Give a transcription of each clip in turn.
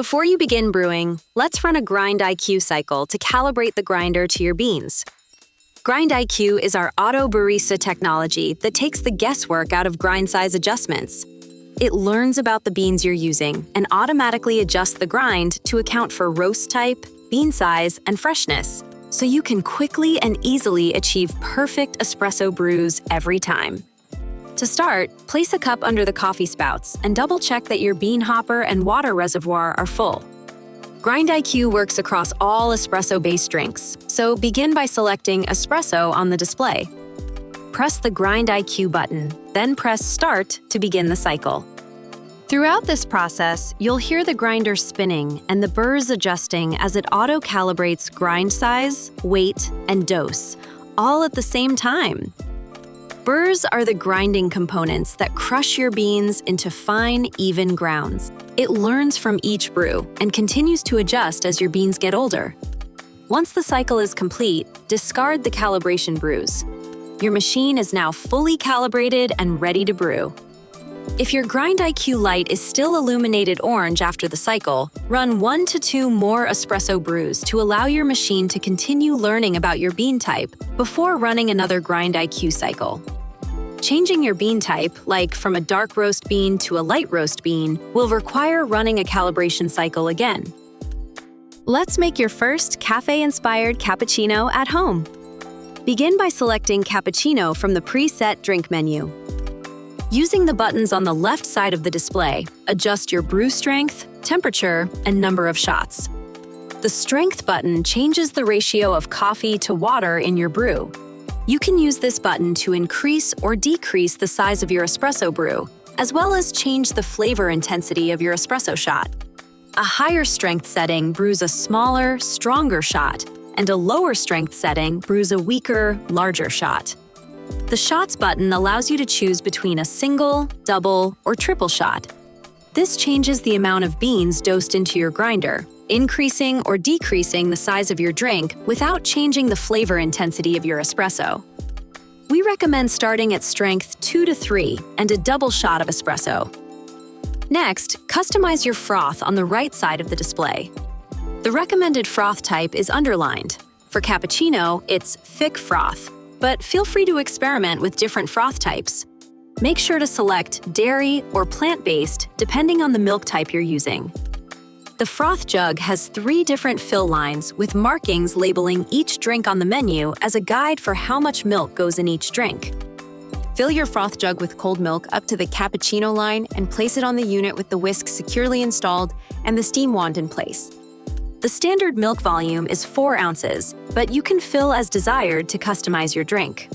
Before you begin brewing, let's run a Grind IQ cycle to calibrate the grinder to your beans. Grind IQ is our AutoBarista technology that takes the guesswork out of grind size adjustments. It learns about the beans you're using and automatically adjusts the grind to account for roast type, bean size, and freshness, so you can quickly and easily achieve perfect espresso brews every time. To start, place a cup under the coffee spouts and double-check that your bean hopper and water reservoir are full. Grind IQ works across all espresso-based drinks, so begin by selecting Espresso on the display. Press the Grind IQ button, then press Start to begin the cycle. Throughout this process, you'll hear the grinder spinning and the burrs adjusting as it auto-calibrates grind size, weight, and dose, all at the same time. Burrs are the grinding components that crush your beans into fine, even grounds. It learns from each brew and continues to adjust as your beans get older. Once the cycle is complete, discard the calibration brews. Your machine is now fully calibrated and ready to brew. If your Grind IQ light is still illuminated orange after the cycle, run 1 to 2 more espresso brews to allow your machine to continue learning about your bean type before running another Grind IQ cycle. Changing your bean type, like from a dark roast bean to a light roast bean, will require running a calibration cycle again. Let's make your first cafe-inspired cappuccino at home. Begin by selecting cappuccino from the preset drink menu. Using the buttons on the left side of the display, adjust your brew strength, temperature, and number of shots. The strength button changes the ratio of coffee to water in your brew. You can use this button to increase or decrease the size of your espresso brew, as well as change the flavor intensity of your espresso shot. A higher strength setting brews a smaller, stronger shot, and a lower strength setting brews a weaker, larger shot. The Shots button allows you to choose between a single, double, or triple shot. This changes the amount of beans dosed into your grinder, increasing or decreasing the size of your drink without changing the flavor intensity of your espresso. We recommend starting at strength 2 to 3 and a double shot of espresso. Next, customize your froth on the right side of the display. The recommended froth type is underlined. For cappuccino, it's thick froth, but feel free to experiment with different froth types. Make sure to select dairy or plant-based depending on the milk type you're using. The froth jug has 3 different fill lines with markings labeling each drink on the menu as a guide for how much milk goes in each drink. Fill your froth jug with cold milk up to the cappuccino line and place it on the unit with the whisk securely installed and the steam wand in place. The standard milk volume is 4 ounces, but you can fill as desired to customize your drink.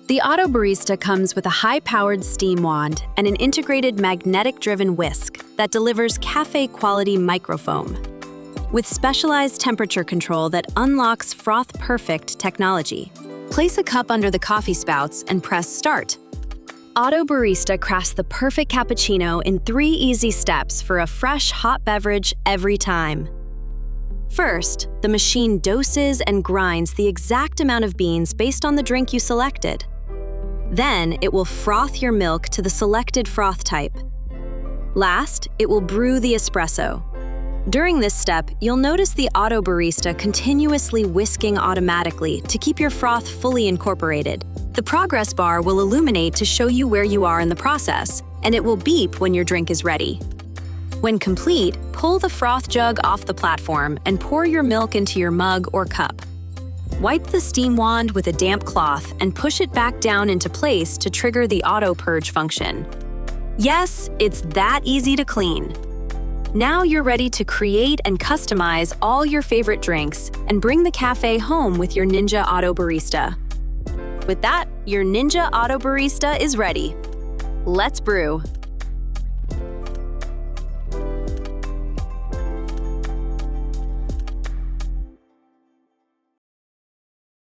The AutoBarista comes with a high-powered steam wand and an integrated magnetic-driven whisk that delivers cafe-quality microfoam. With specialized temperature control that unlocks froth-perfect technology. Place a cup under the coffee spouts and press Start. AutoBarista crafts the perfect cappuccino in 3 easy steps for a fresh, hot beverage every time. First, the machine doses and grinds the exact amount of beans based on the drink you selected. Then, it will froth your milk to the selected froth type. Last, it will brew the espresso. During this step, you'll notice the AutoBarista continuously whisking automatically to keep your froth fully incorporated. The progress bar will illuminate to show you where you are in the process, and it will beep when your drink is ready. When complete, pull the froth jug off the platform and pour your milk into your mug or cup. Wipe the steam wand with a damp cloth and push it back down into place to trigger the auto purge function. Yes, it's that easy to clean. Now you're ready to create and customize all your favorite drinks and bring the cafe home with your Ninja AutoBarista. With that, your Ninja AutoBarista is ready. Let's brew.